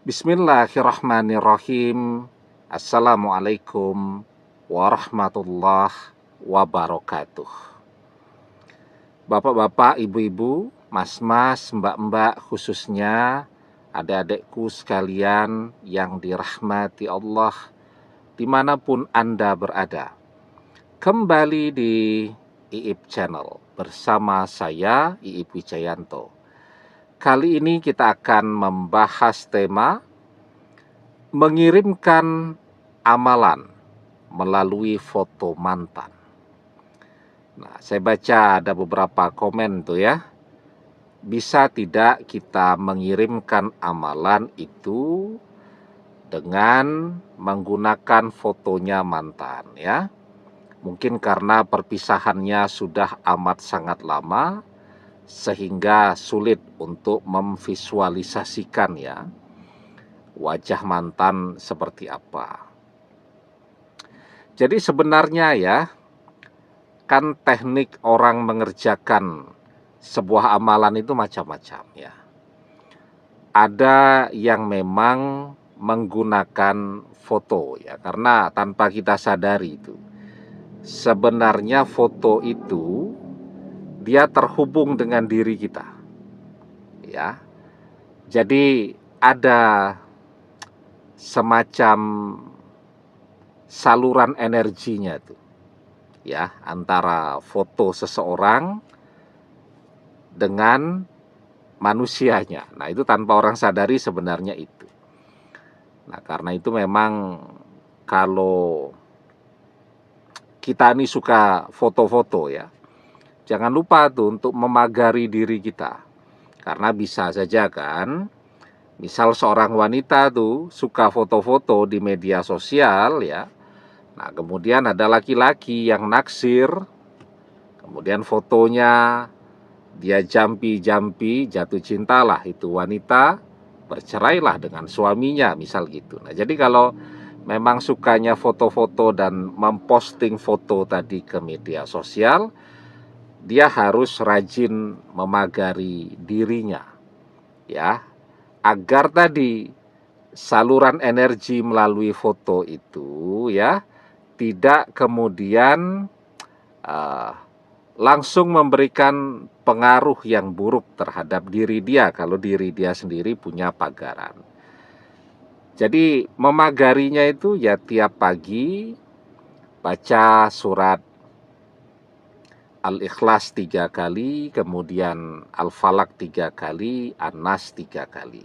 Bismillahirrahmanirrahim. Assalamualaikum warahmatullahi wabarakatuh. Bapak-bapak, ibu-ibu, mas-mas, mbak-mbak, khususnya adik-adikku sekalian yang dirahmati Allah dimanapun Anda berada. Kembali di IIP Channel bersama saya, IIP Wijayanto. Kali ini kita akan membahas tema mengirimkan amalan melalui foto mantan. Nah, saya baca ada beberapa komen tuh ya. Bisa tidak kita mengirimkan amalan itu dengan menggunakan fotonya mantan ya? Mungkin karena perpisahannya sudah amat sangat lama sehingga sulit untuk memvisualisasikan ya wajah mantan seperti apa. Jadi sebenarnya ya, kan teknik orang mengerjakan sebuah amalan itu macam-macam ya. Ada yang memang menggunakan foto ya, karena tanpa kita sadari itu sebenarnya foto itu dia terhubung dengan diri kita ya. Jadi ada semacam saluran energinya tuh ya antara foto seseorang dengan manusianya. Nah, itu tanpa orang sadari sebenarnya itu. Nah, karena itu memang kalau kita ini suka foto-foto ya, jangan lupa tuh untuk memagari diri kita. Karena bisa saja kan, misal seorang wanita tuh suka foto-foto di media sosial ya. Nah, kemudian ada laki-laki yang naksir, kemudian fotonya dia jampi-jampi, jatuh cintalah itu wanita, bercerailah dengan suaminya, misal gitu. Nah, jadi kalau memang sukanya foto-foto dan memposting foto tadi ke media sosial, dia harus rajin memagari dirinya ya, agar tadi saluran energi melalui foto itu ya tidak kemudian langsung memberikan pengaruh yang buruk terhadap diri dia kalau diri dia sendiri punya pagaran. Jadi memagarinya itu ya tiap pagi baca surat Al-Ikhlas 3 kali, kemudian Al-Falaq 3 kali, An-Nas 3 kali.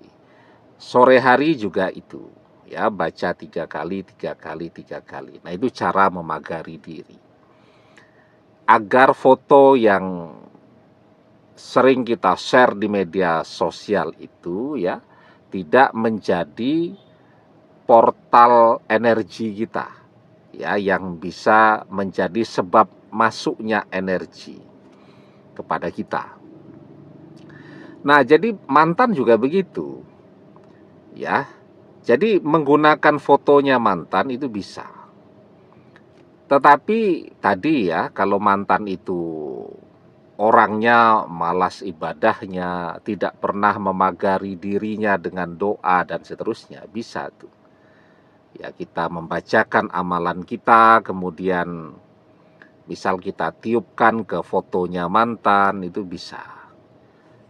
Sore hari juga itu ya, baca 3 kali, 3 kali, 3 kali. Nah, itu cara memagari diri agar foto yang sering kita share di media sosial itu ya tidak menjadi portal energi kita ya, yang bisa menjadi sebab masuknya energi kepada kita. Nah, jadi mantan juga begitu ya. Jadi menggunakan fotonya mantan itu bisa. Tetapi tadi ya, kalau mantan itu orangnya malas ibadahnya, tidak pernah memagari dirinya dengan doa dan seterusnya, bisa tuh. Ya, kita membacakan amalan kita, kemudian misal kita tiupkan ke fotonya mantan, itu bisa.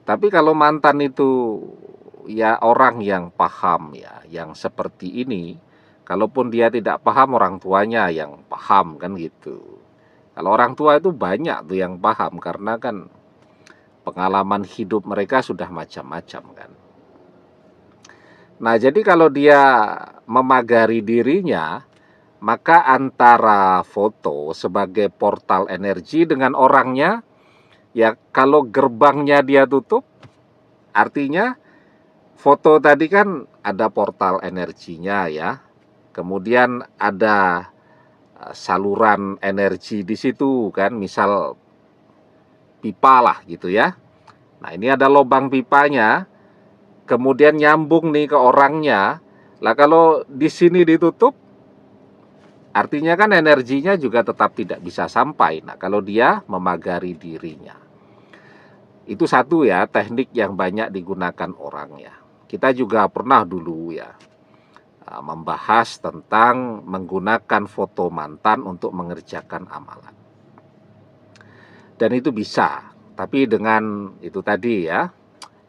Tapi kalau mantan itu ya orang yang paham ya, yang seperti ini, kalaupun dia tidak paham, orang tuanya yang paham kan gitu. Kalau orang tua itu banyak tuh yang paham, karena kan pengalaman hidup mereka sudah macam-macam kan. Nah, jadi kalau dia memagari dirinya, maka antara foto sebagai portal energi dengan orangnya, ya kalau gerbangnya dia tutup, artinya foto tadi kan ada portal energinya ya. Kemudian ada saluran energi di situ kan, misal pipa lah gitu ya. Nah, ini ada lubang pipanya, kemudian nyambung nih ke orangnya. Lah kalau di sini ditutup, artinya kan energinya juga tetap tidak bisa sampai. Nah, kalau dia memagari dirinya. Itu satu ya, teknik yang banyak digunakan orang ya. kita juga pernah dulu ya membahas tentang menggunakan foto mantan untuk mengerjakan amalan. Dan itu bisa, tapi dengan itu tadi ya,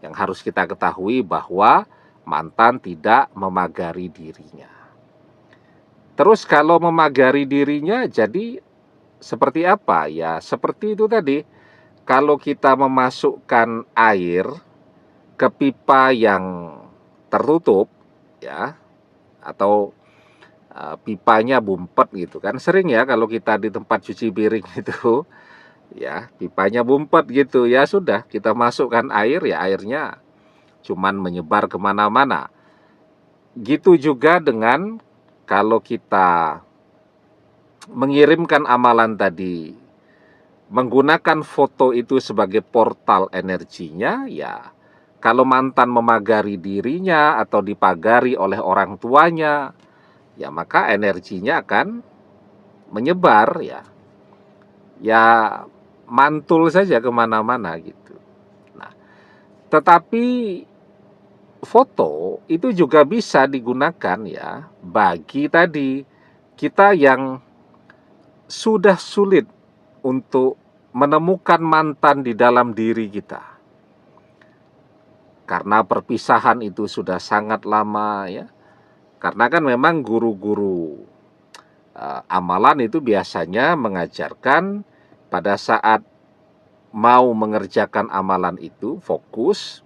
yang harus kita ketahui bahwa mantan tidak memagari dirinya. Terus kalau memagari dirinya jadi seperti apa? Ya seperti itu tadi, kalau kita memasukkan air ke pipa yang tertutup ya, atau pipanya bumpet gitu kan, sering ya kalau kita di tempat cuci piring itu ya pipanya bumpet gitu, ya sudah kita masukkan air, ya airnya cuman menyebar kemana-mana. Gitu juga dengan kalau kita mengirimkan amalan tadi menggunakan foto itu sebagai portal energinya, ya kalau mantan memagari dirinya atau dipagari oleh orang tuanya, ya maka energinya akan menyebar ya mantul saja kemana-mana gitu. Nah, tetapi foto itu juga bisa digunakan ya bagi tadi kita yang sudah sulit untuk menemukan mantan di dalam diri kita. Karena perpisahan itu sudah sangat lama ya. Karena kan memang guru-guru amalan itu biasanya mengajarkan pada saat mau mengerjakan amalan itu fokus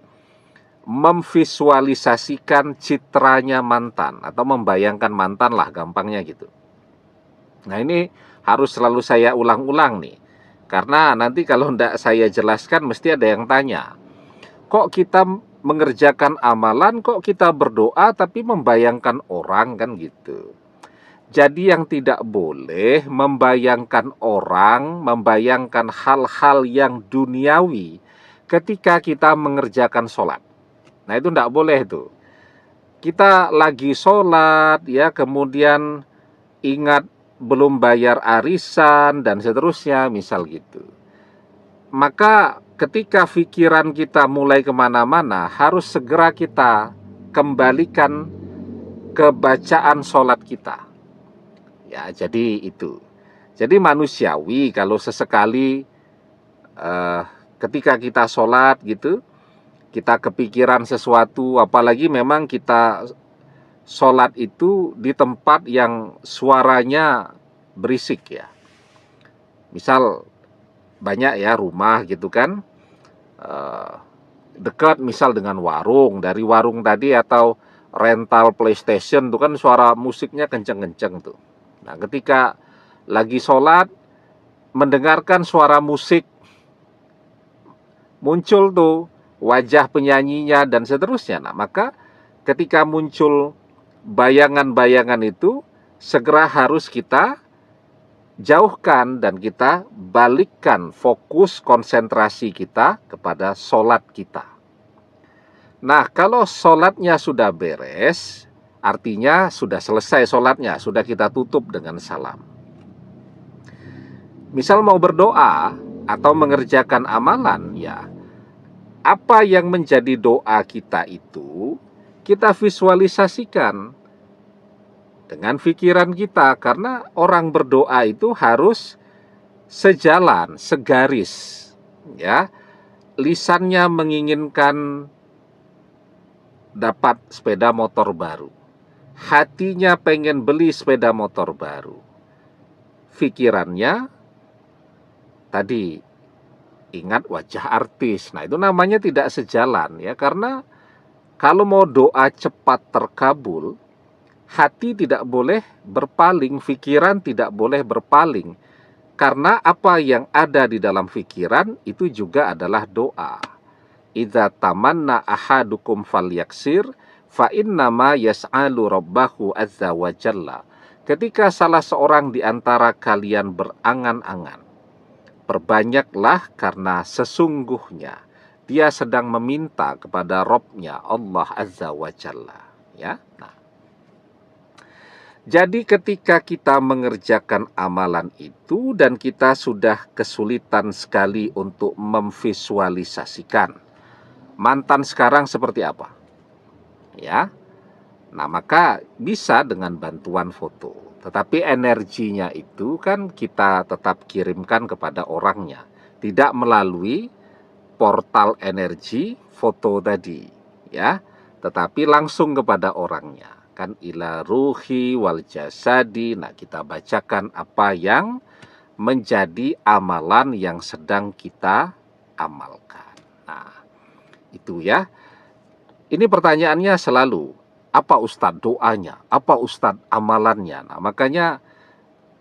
memvisualisasikan citranya mantan atau membayangkan mantan lah gampangnya gitu. Nah ini harus selalu saya ulang-ulang nih, karena nanti kalau tidak saya jelaskan mesti ada yang tanya, kok kita mengerjakan amalan, kok kita berdoa tapi membayangkan orang kan gitu. Jadi yang tidak boleh membayangkan orang, membayangkan hal-hal yang duniawi ketika kita mengerjakan sholat. Nah itu tidak boleh tuh. Kita lagi sholat ya, kemudian ingat belum bayar arisan dan seterusnya misal gitu. Maka ketika pikiran kita mulai kemana-mana, harus segera kita kembalikan ke bacaan sholat kita. Ya, jadi itu. Jadi manusiawi kalau sesekali ketika kita sholat gitu, kita kepikiran sesuatu, apalagi memang kita sholat itu di tempat yang suaranya berisik ya. Misal banyak ya rumah gitu kan, dekat misal dengan warung, dari warung tadi atau rental PlayStation tuh kan suara musiknya kenceng-kenceng tuh. Nah ketika lagi sholat mendengarkan suara musik, muncul tuh wajah penyanyinya dan seterusnya. Nah maka ketika muncul bayangan-bayangan itu segera harus kita jauhkan dan kita balikkan fokus konsentrasi kita kepada sholat kita. Nah kalau sholatnya sudah beres, artinya sudah selesai sholatnya, sudah kita tutup dengan salam. Misal mau berdoa atau mengerjakan amalan, ya apa yang menjadi doa kita itu kita visualisasikan dengan pikiran kita, karena orang berdoa itu harus sejalan, segaris ya. Lisannya menginginkan dapat sepeda motor baru, hatinya pengen beli sepeda motor baru, pikirannya tadi ingat wajah artis. Nah itu namanya tidak sejalan ya, karena kalau mau doa cepat terkabul, hati tidak boleh berpaling, pikiran tidak boleh berpaling, karena apa yang ada di dalam pikiran itu juga adalah doa. Idza tamanna ahadukum falyaksir fa innama yas'alu rabbahu azza wa jalla. Ketika salah seorang di antara kalian berangan-angan, perbanyaklah karena sesungguhnya dia sedang meminta kepada Rabb-nya Allah azza wa jalla ya. Nah, jadi ketika kita mengerjakan amalan itu dan kita sudah kesulitan sekali untuk memvisualisasikan mantan sekarang seperti apa, ya. Nah, maka bisa dengan bantuan foto. Tetapi energinya itu kan kita tetap kirimkan kepada orangnya, tidak melalui portal energi foto tadi, ya, tetapi langsung kepada orangnya. Kan ila ruhi wal jasadi. Nah, kita bacakan apa yang menjadi amalan yang sedang kita amalkan. Nah, itu ya. Ini pertanyaannya selalu, apa Ustadz doanya? Apa Ustadz amalannya? Nah, makanya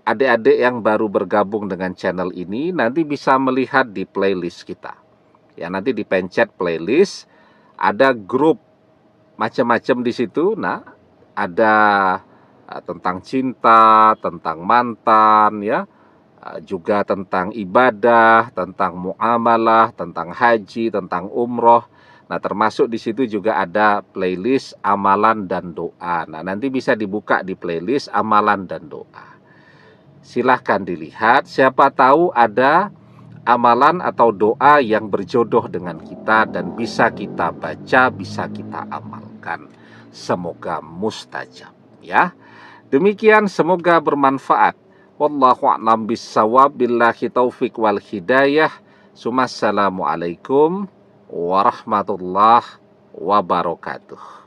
adik-adik yang baru bergabung dengan channel ini nanti bisa melihat di playlist kita. Ya, nanti dipencet playlist, ada grup macam-macam di situ. Nah, ada tentang cinta, tentang mantan, ya, juga tentang ibadah, tentang muamalah, tentang haji, tentang umroh. Nah, termasuk di situ juga ada playlist amalan dan doa. Nah, nanti bisa dibuka di playlist amalan dan doa. Silahkan dilihat, siapa tahu ada amalan atau doa yang berjodoh dengan kita dan bisa kita baca, bisa kita amalkan. Semoga mustajab, ya. Demikian, semoga bermanfaat. Wallahu a'lam bissawab, billahi taufik wal hidayah. Assalamualaikum warahmatullahi wabarakatuh.